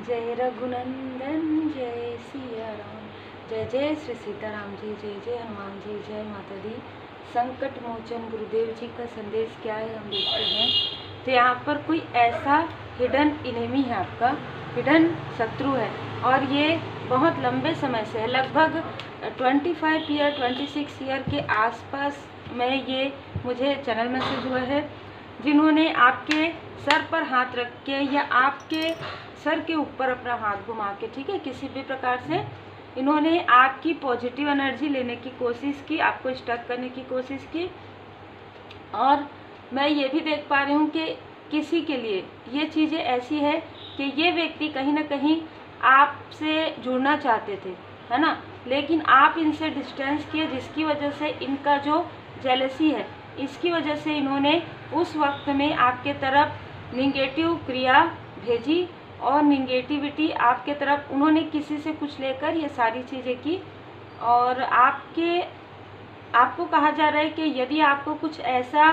जय रघुनंदन जय सिया राम, जय जय श्री सीताराम जी, जय जय हनुमान जी, जय माता दी। संकट मोचन गुरुदेव जी का संदेश क्या है हम देखते हैं। तो यहाँ पर कोई ऐसा हिडन इनेमी है, आपका हिडन शत्रु है, और ये बहुत लंबे समय से है, लगभग 25 ईयर 26 ईयर के आसपास में ये मुझे चैनल मैसेज हुआ है, जिन्होंने आपके सर पर हाथ रख के या आपके सर के ऊपर अपना हाथ घुमा के, ठीक है, किसी भी प्रकार से इन्होंने आपकी पॉजिटिव एनर्जी लेने की कोशिश की, आपको स्टक करने की कोशिश की। और मैं ये भी देख पा रही हूँ कि किसी के लिए ये चीज़ें ऐसी है कि ये व्यक्ति कहीं ना कहीं आपसे जुड़ना चाहते थे, है ना, लेकिन आप इनसे डिस्टेंस किए, जिसकी वजह से इनका जो जेलसी है, इसकी वजह से इन्होंने उस वक्त में आपके तरफ निगेटिव क्रिया भेजी और निगेटिविटी आपके तरफ उन्होंने किसी से कुछ लेकर ये सारी चीज़ें की। और आपको कहा जा रहा है कि यदि आपको कुछ ऐसा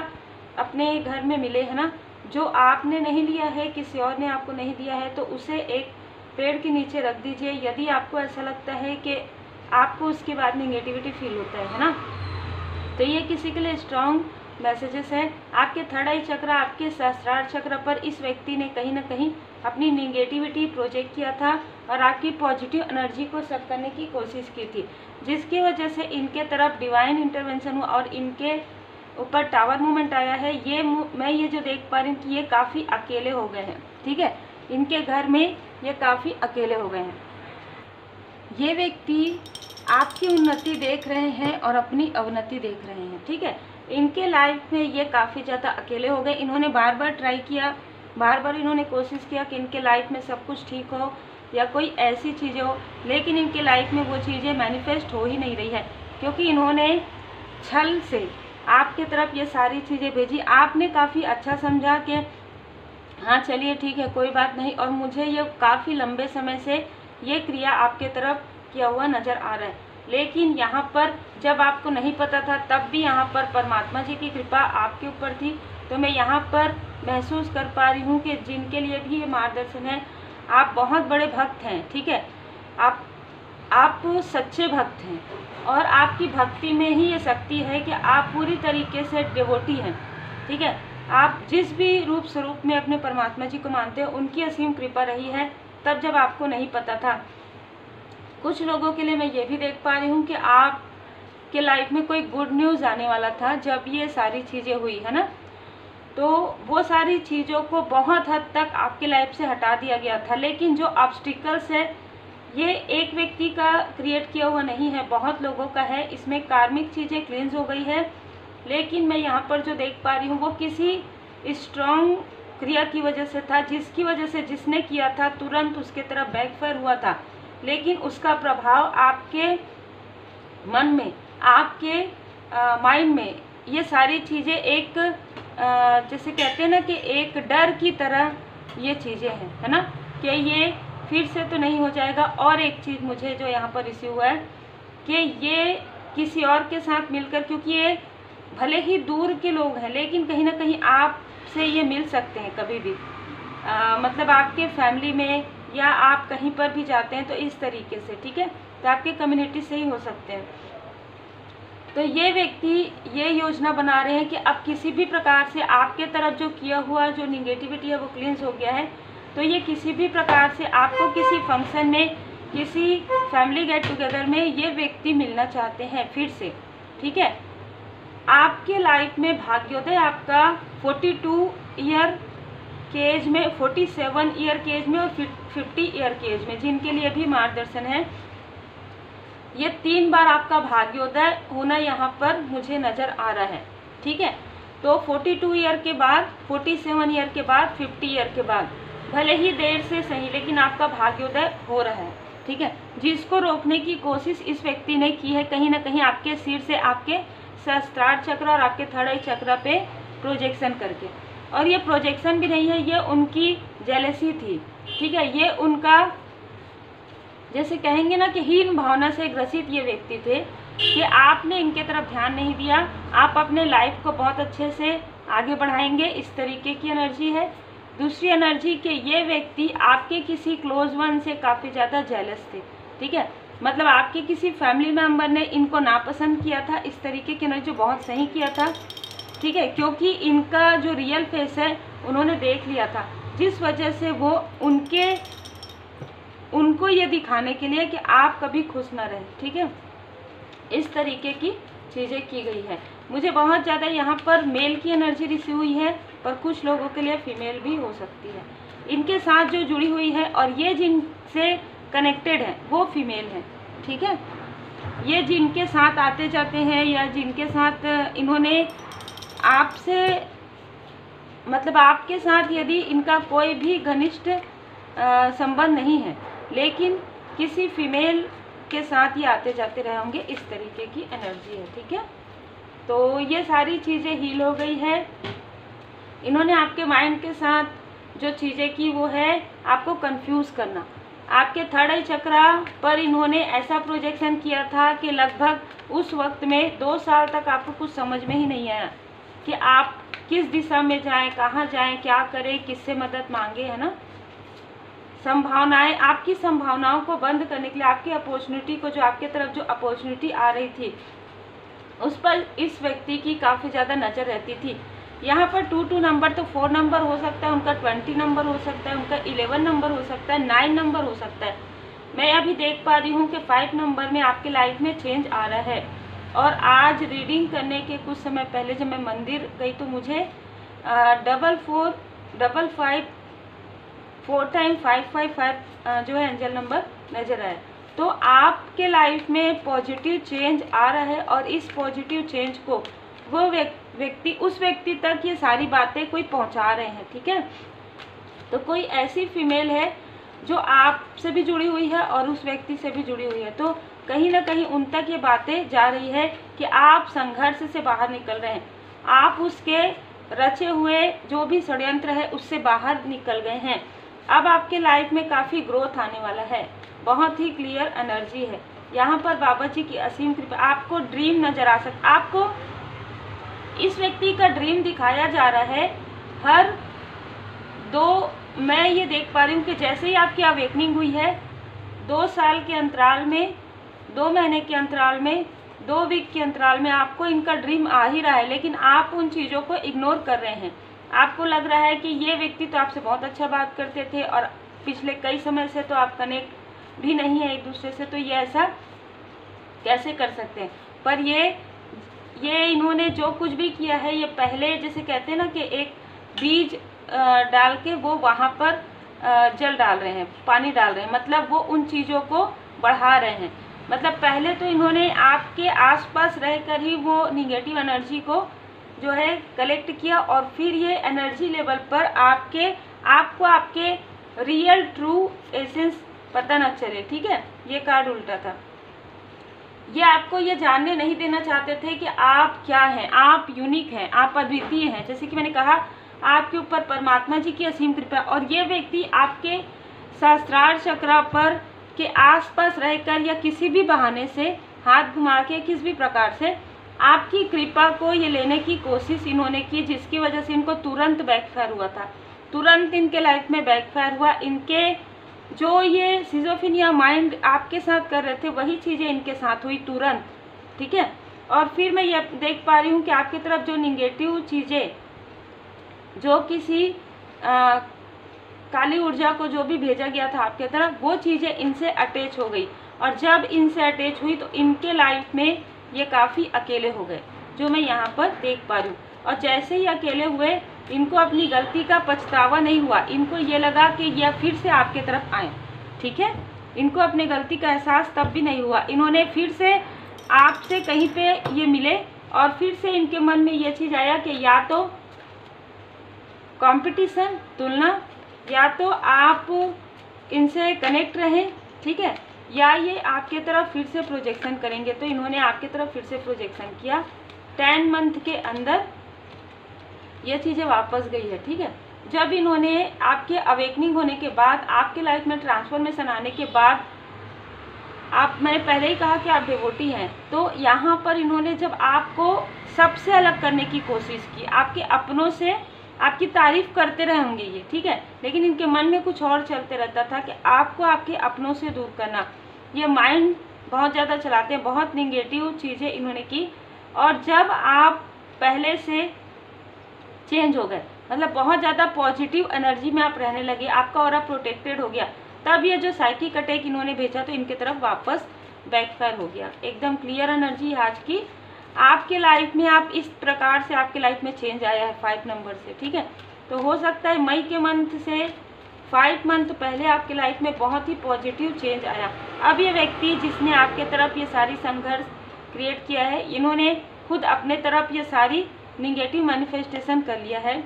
अपने घर में मिले, है ना, जो आपने नहीं लिया है, किसी और ने आपको नहीं दिया है, तो उसे एक पेड़ के नीचे रख दीजिए। यदि आपको ऐसा लगता है कि आपको उसके बाद निगेटिविटी फील होता है ना, तो ये किसी के लिए स्ट्रॉन्ग मैसेजेस हैं। आपके थर्ड आई चक्र, आपके सहस्त्रार चक्र पर इस व्यक्ति ने कहीं ना कहीं अपनी निगेटिविटी प्रोजेक्ट किया था और आपकी पॉजिटिव एनर्जी को सक करने की कोशिश की थी, जिसकी वजह से इनके तरफ डिवाइन इंटरवेंशन हुआ और इनके ऊपर टावर मूवमेंट आया है। मैं ये जो देख पा रही हूँ कि ये काफ़ी अकेले हो गए हैं, ठीक है, इनके घर में ये काफ़ी अकेले हो गए हैं। ये व्यक्ति आपकी उन्नति देख रहे हैं और अपनी अवनति देख रहे हैं, ठीक है। इनके लाइफ में ये काफ़ी ज़्यादा अकेले हो गए। इन्होंने बार बार ट्राई किया, बार बार इन्होंने कोशिश किया कि इनके लाइफ में सब कुछ ठीक हो या कोई ऐसी चीज़ें हो, लेकिन इनके लाइफ में वो चीज़ें मैनिफेस्ट हो ही नहीं रही है, क्योंकि इन्होंने छल से आपके तरफ ये सारी चीज़ें भेजी। आपने काफ़ी अच्छा समझा कि हाँ चलिए ठीक है, कोई बात नहीं, और मुझे ये काफ़ी लंबे समय से ये क्रिया आपके तरफ किया हुआ नज़र आ रहा है। लेकिन यहाँ पर जब आपको नहीं पता था, तब भी यहाँ पर परमात्मा जी की कृपा आपके ऊपर थी। तो मैं यहाँ पर महसूस कर पा रही हूँ कि जिनके लिए भी ये मार्गदर्शन है, आप बहुत बड़े भक्त हैं, ठीक है, आप सच्चे भक्त हैं और आपकी भक्ति में ही ये शक्ति है कि आप पूरी तरीके से डिवोटी हैं, ठीक है। आप जिस भी रूप स्वरूप में अपने परमात्मा जी को मानते हो, उनकी असीम कृपा रही है तब जब आपको नहीं पता था। कुछ लोगों के लिए मैं ये भी देख पा रही हूँ कि आपके लाइफ में कोई गुड न्यूज़ आने वाला था जब ये सारी चीज़ें हुई, है ना, तो वो सारी चीज़ों को बहुत हद तक आपके लाइफ से हटा दिया गया था। लेकिन जो ऑब्स्टिकल्स है, ये एक व्यक्ति का क्रिएट किया हुआ नहीं है, बहुत लोगों का है। इसमें कार्मिक चीज़ें क्लींस हो गई है, लेकिन मैं यहाँ पर जो देख पा रही हूँ वो किसी स्ट्रॉन्ग क्रिया की वजह से था, जिसकी वजह से जिसने किया था तुरंत उसके तरफ बैकफायर हुआ था। लेकिन उसका प्रभाव आपके मन में, आपके माइंड में ये सारी चीज़ें एक जैसे कहते हैं ना कि एक डर की तरह ये चीज़ें हैं, है ना, कि ये फिर से तो नहीं हो जाएगा। और एक चीज़ मुझे जो यहाँ पर रिसीव हुआ है कि ये किसी और के साथ मिलकर, क्योंकि ये भले ही दूर के लोग हैं, लेकिन कहीं ना कहीं आपसे ये मिल सकते हैं कभी भी, मतलब आपके फैमिली में या आप कहीं पर भी जाते हैं तो इस तरीके से, ठीक है, तो आपके कम्युनिटी से ही हो सकते हैं। तो ये व्यक्ति ये योजना बना रहे हैं कि अब किसी भी प्रकार से आपके तरफ जो किया हुआ जो निगेटिविटी है वो क्लींस हो गया है, तो ये किसी भी प्रकार से आपको किसी फंक्शन में, किसी फैमिली गेट टुगेदर में ये व्यक्ति मिलना चाहते हैं फिर से, ठीक है। आपके लाइफ में भाग्योदय आपका 42 ईयर के एज में, 47 ईयर के एज में और 50 ईयर के एज में, जिनके लिए भी मार्गदर्शन है, ये 3 बार आपका भाग्योदय होना यहाँ पर मुझे नज़र आ रहा है, ठीक है। तो 42 ईयर के बाद, 47 ईयर के बाद, 50 ईयर के बाद, भले ही देर से सही, लेकिन आपका भाग्योदय हो रहा है, ठीक है। जिसको रोकने की कोशिश इस व्यक्ति ने की है, कहीं ना कहीं आपके सिर से आपके सहस्त्रार चक्र और आपके थर्ड आई चक्र पे प्रोजेक्शन करके। और ये प्रोजेक्शन भी नहीं है, ये उनकी जेलसी थी, ठीक है, ये उनका जैसे कहेंगे ना कि हीन भावना से ग्रसित ये व्यक्ति थे कि आपने इनके तरफ ध्यान नहीं दिया। आप अपने लाइफ को बहुत अच्छे से आगे बढ़ाएंगे, इस तरीके की एनर्जी है। दूसरी एनर्जी के ये व्यक्ति आपके किसी क्लोज वन से काफ़ी ज़्यादा जेलस थे, ठीक है। मतलब आपके किसी फैमिली मेम्बर ने इनको नापसंद किया था, इस तरीके की एनर्जी बहुत सही किया था, ठीक है, क्योंकि इनका जो रियल फेस है उन्होंने देख लिया था, जिस वजह से वो उनको ये दिखाने के लिए कि आप कभी खुश ना रहें, ठीक है, इस तरीके की चीज़ें की गई है। मुझे बहुत ज़्यादा यहाँ पर मेल की एनर्जी रिसीव हुई है, पर कुछ लोगों के लिए फीमेल भी हो सकती है। इनके साथ जो जुड़ी हुई है और ये जिनसे कनेक्टेड है वो फीमेल है, ठीक है। ये जिनके साथ आते जाते हैं या जिनके साथ इन्होंने आपसे मतलब आपके साथ यदि इनका कोई भी घनिष्ठ संबंध नहीं है, लेकिन किसी फीमेल के साथ ये आते जाते रहे होंगे, इस तरीके की एनर्जी है, ठीक है। तो ये सारी चीज़ें हील हो गई है। इन्होंने आपके माइंड के साथ जो चीज़ें की वो है आपको कंफ्यूज करना। आपके थर्ड आई चक्रा पर इन्होंने ऐसा प्रोजेक्शन किया था कि लगभग उस वक्त में 2 साल तक आपको कुछ समझ में ही नहीं आया कि आप किस दिशा में जाएं, कहाँ जाएं, क्या करें, किससे मदद मांगे, है ना। संभावनाएं, आपकी संभावनाओं को बंद करने के लिए, आपकी अपॉर्चुनिटी को, जो आपके तरफ जो अपॉर्चुनिटी आ रही थी उस पर इस व्यक्ति की काफ़ी ज़्यादा नज़र रहती थी। यहाँ पर 22 नंबर तो 4 नंबर हो सकता है, उनका 20 नंबर हो सकता है, उनका 11 नंबर हो सकता है, 9 नंबर हो सकता है। मैं अभी देख पा रही हूँ कि 5 नंबर में आपके लाइफ में चेंज आ रहा है। और आज रीडिंग करने के कुछ समय पहले जब मैं मंदिर गई तो मुझे 44 55 4 टाइम 555 जो है एंजल नंबर नज़र आया। तो आपके लाइफ में पॉजिटिव चेंज आ रहा है और इस पॉजिटिव चेंज को वो व्यक्ति उस व्यक्ति तक ये सारी बातें कोई पहुंचा रहे हैं, ठीक है। तो कोई ऐसी फीमेल है जो आपसे भी जुड़ी हुई है और उस व्यक्ति से भी जुड़ी हुई है, तो कहीं ना कहीं उन तक ये बातें जा रही है कि आप संघर्ष से बाहर निकल रहे हैं, आप उसके रचे हुए जो भी षड्यंत्र है उससे बाहर निकल गए हैं। अब आपके लाइफ में काफ़ी ग्रोथ आने वाला है, बहुत ही क्लियर एनर्जी है। यहाँ पर बाबा जी की असीम कृपा, आपको ड्रीम नजर आ सकता, आपको इस व्यक्ति का ड्रीम दिखाया जा रहा है। हर मैं ये देख पा रही हूँ कि जैसे ही आपकी अवेकनिंग हुई है 2 साल के अंतराल में, 2 महीने के अंतराल में, 2 वीक के अंतराल में आपको इनका ड्रीम आ ही रहा है, लेकिन आप उन चीज़ों को इग्नोर कर रहे हैं। आपको लग रहा है कि ये व्यक्ति तो आपसे बहुत अच्छा बात करते थे और पिछले कई समय से तो आप कनेक्ट भी नहीं है एक दूसरे से, तो ये ऐसा कैसे कर सकते हैं। पर ये इन्होंने जो कुछ भी किया है, ये पहले जैसे कहते हैं ना कि एक बीज डाल के वो वहाँ पर जल डाल रहे हैं, पानी डाल रहे हैं, मतलब वो उन चीज़ों को बढ़ा रहे हैं। मतलब पहले तो इन्होंने आपके आसपास रहकर ही वो निगेटिव एनर्जी को जो है कलेक्ट किया और फिर ये एनर्जी लेवल पर आपको आपके रियल ट्रू एसेंस पता न चले, ठीक है। ये कार्ड उल्टा था। ये आपको ये जानने नहीं देना चाहते थे कि आप क्या हैं, आप यूनिक हैं, आप अद्वितीय हैं। जैसे कि मैंने कहा आपके ऊपर परमात्मा जी की असीम कृपा, और ये व्यक्ति आपके सहस्त्रार चक्र पर के आसपास रहकर या किसी भी बहाने से हाथ घुमा के किस भी प्रकार से आपकी कृपा को ये लेने की कोशिश इन्होंने की, जिसकी वजह से इनको तुरंत बैकफायर हुआ था, तुरंत इनके लाइफ में बैकफायर हुआ। इनके जो ये सिजोफ्रेनिया माइंड आपके साथ कर रहे थे वही चीज़ें इनके साथ हुई तुरंत, ठीक है। और फिर मैं ये देख पा रही हूँ कि आपकी तरफ जो निगेटिव चीज़ें, जो किसी काली ऊर्जा को जो भी भेजा गया था आपके तरफ, वो चीज़ें इनसे अटैच हो गई। और जब इनसे अटैच हुई तो इनके लाइफ में ये काफ़ी अकेले हो गए, जो मैं यहाँ पर देख पा रही हूँ। और जैसे ही अकेले हुए, इनको अपनी गलती का पछतावा नहीं हुआ, इनको ये लगा कि यह फिर से आपके तरफ आए, ठीक है। इनको अपनी गलती का एहसास तब भी नहीं हुआ, इन्होंने फिर से आपसे कहीं पे ये मिले और फिर से इनके मन में ये चीज़ आया कि या तो कंपटीशन, तुलना, या तो आप इनसे कनेक्ट रहें, ठीक है, या ये आपके तरफ फिर से प्रोजेक्शन करेंगे। तो इन्होंने आपके तरफ फिर से प्रोजेक्शन किया। 10 मंथ के अंदर ये चीज़ें वापस गई है, ठीक है। जब इन्होंने आपके अवेकनिंग होने के बाद, आपके लाइफ में ट्रांसफॉर्मेशन आने के बाद, मैंने पहले ही कहा कि आप डिवोटी हैं, तो यहाँ पर इन्होंने जब आपको सबसे अलग करने की कोशिश की, आपके अपनों से आपकी तारीफ करते रहे होंगे ये, ठीक है, लेकिन इनके मन में कुछ और चलते रहता था कि आपको आपके अपनों से दूर करना। ये माइंड बहुत ज़्यादा चलाते हैं, बहुत निगेटिव चीज़ें इन्होंने की। और जब आप पहले से चेंज हो गए, मतलब बहुत ज़्यादा पॉजिटिव एनर्जी में आप रहने लगे, आपका ऑरा प्रोटेक्टेड हो गया, तब ये जो साइकिक अटैक इन्होंने भेजा तो इनके तरफ वापस बैकफायर हो गया। एकदम क्लियर एनर्जी आज की आपके लाइफ में, आप इस प्रकार से आपके लाइफ में चेंज आया है 5 नंबर से, ठीक है। तो हो सकता है मई के मंथ से 5 मंथ पहले आपके लाइफ में बहुत ही पॉजिटिव चेंज आया। अब ये व्यक्ति जिसने आपके तरफ ये सारी संघर्ष क्रिएट किया है, इन्होंने खुद अपने तरफ ये सारी निगेटिव मैनिफेस्टेशन कर लिया है।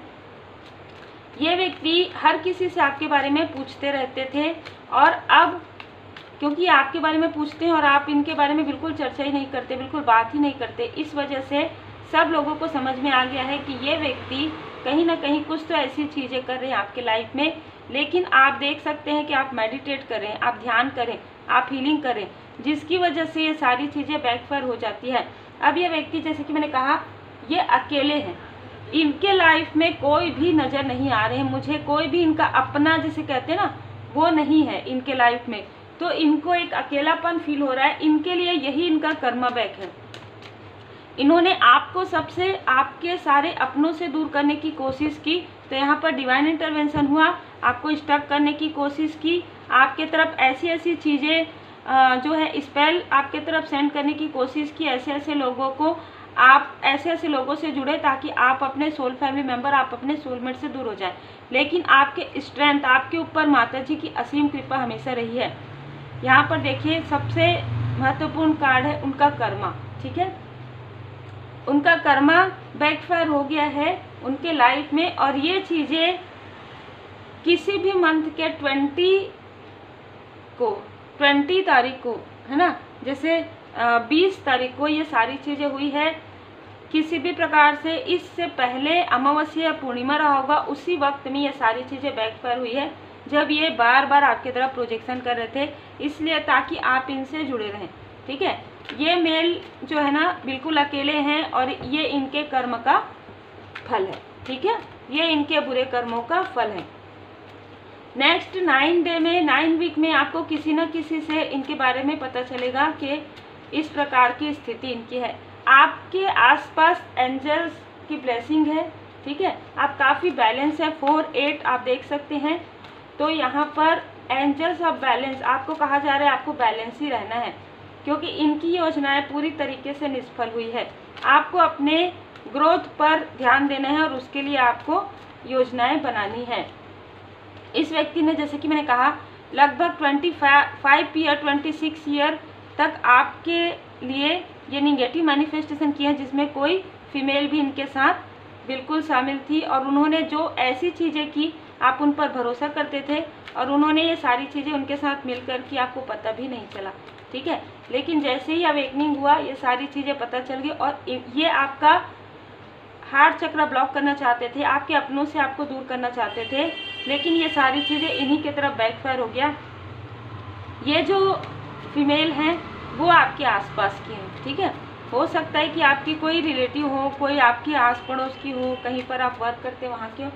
ये व्यक्ति हर किसी से आपके बारे में पूछते रहते थे, और अब क्योंकि आपके बारे में पूछते हैं और आप इनके बारे में बिल्कुल चर्चा ही नहीं करते, बिल्कुल बात ही नहीं करते, इस वजह से सब लोगों को समझ में आ गया है कि ये व्यक्ति कहीं ना कहीं कुछ तो ऐसी चीज़ें कर रहे हैं आपके लाइफ में। लेकिन आप देख सकते हैं कि आप मेडिटेट करें, आप ध्यान करें, आप हीलिंग करें, जिसकी वजह से ये सारी चीज़ें बैकफायर हो जाती है। अब ये व्यक्ति, जैसे कि मैंने कहा, ये अकेले हैं, इनके लाइफ में कोई भी नज़र नहीं आ रहे हैं मुझे, कोई भी इनका अपना जिसे कहते हैं ना, वो नहीं है इनके लाइफ में। तो इनको एक अकेलापन फील हो रहा है। इनके लिए यही इनका कर्मा बैक है। इन्होंने आपको सबसे, आपके सारे अपनों से दूर करने की कोशिश की, तो यहाँ पर डिवाइन इंटरवेंशन हुआ, आपको स्टक करने की कोशिश की, आपके तरफ ऐसी ऐसी चीज़ें जो है स्पेल आपके तरफ सेंड करने की कोशिश की, ऐसे ऐसे लोगों को, आप ऐसे ऐसे लोगों से जुड़े ताकि आप अपने सोल फैमिली मेंबर, आप अपने सोलमेट से दूर हो जाए। लेकिन आपके स्ट्रेंथ, आपके ऊपर माता जी की असीम कृपा हमेशा रही है। यहाँ पर देखिए सबसे महत्वपूर्ण कार्ड है उनका कर्मा, ठीक है। उनका कर्मा बैकफायर हो गया है उनके लाइफ में, और ये चीज़ें किसी भी मंथ के 20 तारीख को, है ना, जैसे 20 तारीख को ये सारी चीज़ें हुई है। किसी भी प्रकार से इससे पहले अमावस्या या पूर्णिमा रहा होगा, उसी वक्त में ये सारी चीज़ें बैकफायर हुई है, जब ये बार बार आपकी तरफ प्रोजेक्शन कर रहे थे, इसलिए ताकि आप इनसे जुड़े रहें, ठीक है। ये मेल जो है ना बिल्कुल अकेले हैं, और ये इनके कर्म का फल है, ठीक है, ये इनके बुरे कर्मों का फल है। नेक्स्ट 9 डे में, 9 वीक में आपको किसी न किसी से इनके बारे में पता चलेगा कि इस प्रकार की स्थिति इनकी है। आपके आसपास एंजल्स की ब्लेसिंग है, ठीक है, आप काफ़ी बैलेंस है, 4, 8 आप देख सकते हैं। तो यहाँ पर एंजल्स ऑफ बैलेंस, आपको कहा जा रहा है आपको बैलेंस ही रहना है, क्योंकि इनकी योजनाएं पूरी तरीके से निष्फल हुई है। आपको अपने ग्रोथ पर ध्यान देना है और उसके लिए आपको योजनाएं बनानी है। इस व्यक्ति ने, जैसे कि मैंने कहा, लगभग 25 ईयर 26 ईयर तक आपके लिए ये निगेटिव मैनिफेस्टेशन किए हैं, जिसमें कोई फीमेल भी इनके साथ बिल्कुल शामिल थी, और उन्होंने जो ऐसी चीज़ें की, आप उन पर भरोसा करते थे, और उन्होंने ये सारी चीज़ें उनके साथ मिलकर की, आपको पता भी नहीं चला, ठीक है। लेकिन जैसे ही अवेकनिंग हुआ, ये सारी चीज़ें पता चल गई, और ये आपका हार्ट चक्र ब्लॉक करना चाहते थे, आपके अपनों से आपको दूर करना चाहते थे, लेकिन ये सारी चीज़ें इन्हीं की तरफ बैकफायर हो गया। ये जो फीमेल हैं वो आपके आसपास की हैं, ठीक है। हो सकता है कि आपकी कोई रिलेटिव हो, कोई आपकी आस पड़ोस की हो, कहीं पर आप वर्क करते वहाँ की हो।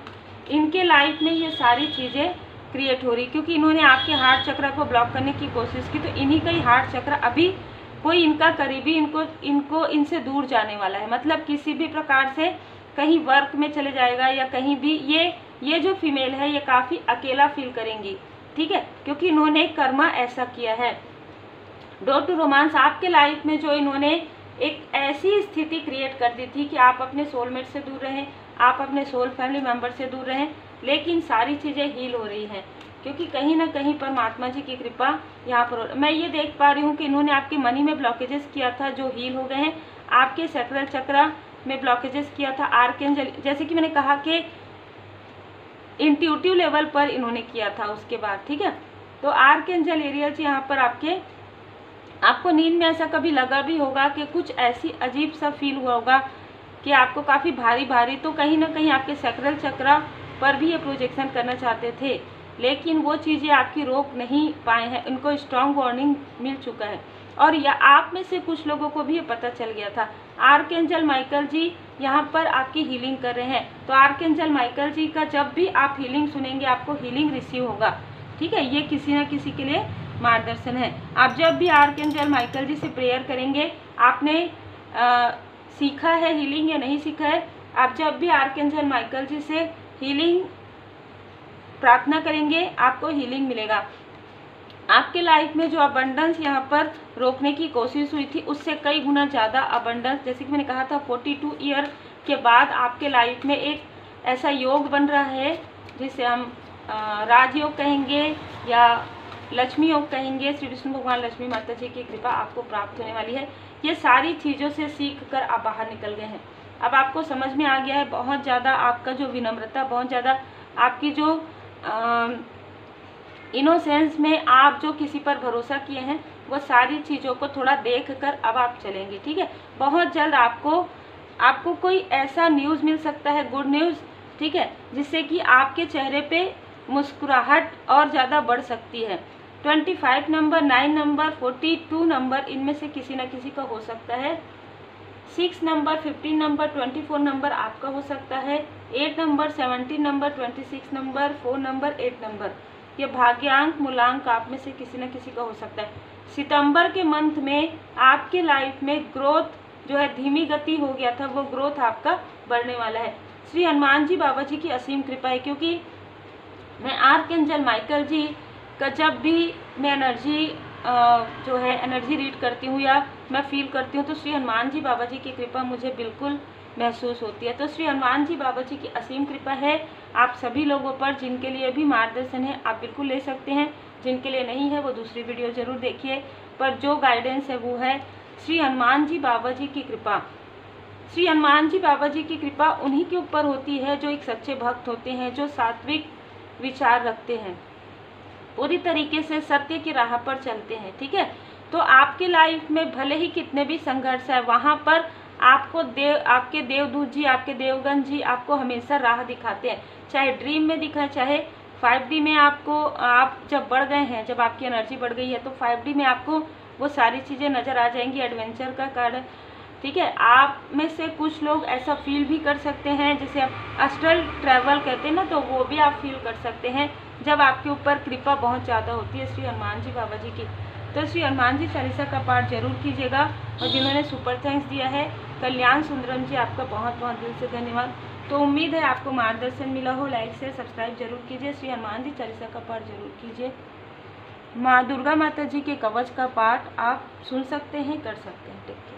इनके लाइफ में ये सारी चीज़ें क्रिएट हो रही, क्योंकि इन्होंने आपके हार्ट चक्र को ब्लॉक करने की कोशिश की, तो इन्हीं का ही हार्ट चक्र अभी कोई इनका करीबी इनको इनसे दूर जाने वाला है। मतलब किसी भी प्रकार से कहीं वर्क में चले जाएगा, या कहीं भी ये जो फीमेल है ये काफ़ी अकेला फील करेंगी, ठीक है, क्योंकि इन्होंने कर्मा ऐसा किया है। डोर टू रोमांस, आपके लाइफ में जो इन्होंने एक ऐसी स्थिति क्रिएट कर दी थी कि आप अपने सोलमेट से दूर रहें, आप अपने सोल फैमिली मेंबर से दूर रहें, लेकिन सारी चीज़ें हील हो रही हैं, क्योंकि कहीं ना कहीं परमात्मा जी की कृपा यहाँ पर मैं ये देख पा रही हूँ कि इन्होंने आपके मनी में ब्लॉकेजेस किया था जो हील हो गए हैं, आपके सैक्रल चक्र में ब्लॉकेजेस किया था। आर्कएंजल, जैसे कि मैंने कहा कि इंट्यूटिव लेवल पर इन्होंने किया था उसके बाद, ठीक है। तो आर्कएंजल एरियल यहाँ पर आपको नींद में ऐसा कभी लगा भी होगा कि कुछ ऐसी अजीब सा फील हुआ होगा कि आपको काफ़ी भारी भारी, तो कहीं ना कहीं आपके सैक्रल चक्र पर भी ये प्रोजेक्शन करना चाहते थे, लेकिन वो चीज़ें आपकी रोक नहीं पाए हैं, उनको स्ट्रॉन्ग वार्निंग मिल चुका है, और या आप में से कुछ लोगों को भी ये पता चल गया था। आर्कएंजल माइकल जी यहाँ पर आपकी हीलिंग कर रहे हैं। तो आर्कएंजल माइकल जी का जब भी आप हीलिंग सुनेंगे आपको हीलिंग रिसीव होगा, ठीक है। ये किसी न किसी के लिए मार्गदर्शन है। आप जब भी आर्कएंजल माइकल जी से प्रेयर करेंगे, आपने सीखा है हीलिंग या नहीं सीखा है, आप जब भी आर्कएंजल माइकल जी से हीलिंग प्रार्थना करेंगे आपको हीलिंग मिलेगा। आपके लाइफ में जो अबंडेंस यहाँ पर रोकने की कोशिश हुई थी उससे कई गुना ज़्यादा अबंडेंस, जैसे कि मैंने कहा था 42 ईयर के बाद आपके लाइफ में एक ऐसा योग बन रहा है जिसे हम राजयोग कहेंगे या लक्ष्मी योग कहेंगे। श्री विष्णु भगवान लक्ष्मी माता जी की कृपा आपको प्राप्त होने वाली है। ये सारी चीज़ों से सीख कर आप बाहर निकल गए हैं। अब आपको समझ में आ गया है, बहुत ज़्यादा आपका जो विनम्रता, बहुत ज़्यादा आपकी जो इनोसेंस में आप जो किसी पर भरोसा किए हैं वो सारी चीज़ों को थोड़ा देख कर अब आप चलेंगे, ठीक है। बहुत जल्द आपको कोई ऐसा न्यूज़ मिल सकता है, गुड न्यूज़, ठीक है, जिससे कि आपके चेहरे पे मुस्कुराहट और ज़्यादा बढ़ सकती है। 25 नंबर, 9 नंबर, 42 नंबर, इनमें से किसी न किसी का हो सकता है। 6 नंबर, 15 नंबर, 24 नंबर आपका हो सकता है। 8 number, 17 number, 26 number, 4 number, 8 number, ये भाग्यांक मूलांक आप में से किसी न किसी का हो सकता है। सितंबर के मंथ में आपके लाइफ में ग्रोथ जो है धीमी गति हो गया था, वो ग्रोथ आपका बढ़ने वाला है। श्री हनुमान जी बाबा जी की असीम कृपा है, क्योंकि मैं आर्कएंजल माइकल जी का जब भी मैं जो है एनर्जी रीड करती हूँ या मैं फील करती हूँ तो श्री हनुमान जी बाबा जी की कृपा मुझे बिल्कुल महसूस होती है। तो श्री हनुमान जी बाबा जी की असीम कृपा है आप सभी लोगों पर। जिनके लिए भी मार्गदर्शन है आप बिल्कुल ले सकते हैं, जिनके लिए नहीं है वो दूसरी वीडियो ज़रूर देखिए। पर जो गाइडेंस है वो है श्री हनुमान जी बाबा जी की कृपा। श्री हनुमान जी बाबा जी की कृपा उन्हीं के ऊपर होती है जो एक सच्चे भक्त होते हैं, जो सात्विक विचार रखते हैं, पूरी तरीके से सत्य की राह पर चलते हैं, ठीक है। तो आपके लाइफ में भले ही कितने भी संघर्ष है, वहाँ पर आपको आपके देवदूत जी, आपके देवगण जी आपको हमेशा राह दिखाते हैं, चाहे ड्रीम में दिखाए, चाहे 5D में आपको, आप जब बढ़ गए हैं, जब आपकी एनर्जी बढ़ गई है तो 5D में आपको वो सारी चीज़ें नज़र आ जाएंगी। एडवेंचर का कार्ड, ठीक है। आप में से कुछ लोग ऐसा फील भी कर सकते हैं जिसे आप एस्ट्रल ट्रैवल कहते हैं ना, तो वो भी आप फील कर सकते हैं जब आपके ऊपर कृपा बहुत ज़्यादा होती है श्री हनुमान जी बाबा जी की। तो श्री हनुमान जी चालीसा का पाठ जरूर कीजिएगा। और जिन्होंने सुपर थैंक्स दिया है कल्याण सुंदरम जी, आपका बहुत बहुत दिल से धन्यवाद। तो उम्मीद है आपको मार्गदर्शन मिला हो। लाइक शेयर सब्सक्राइब जरूर कीजिए। श्री हनुमान जी चालीसा का पाठ जरूर कीजिए। माँ दुर्गा माता जी के कवच का पाठ आप सुन सकते हैं, कर सकते हैं, ठीक।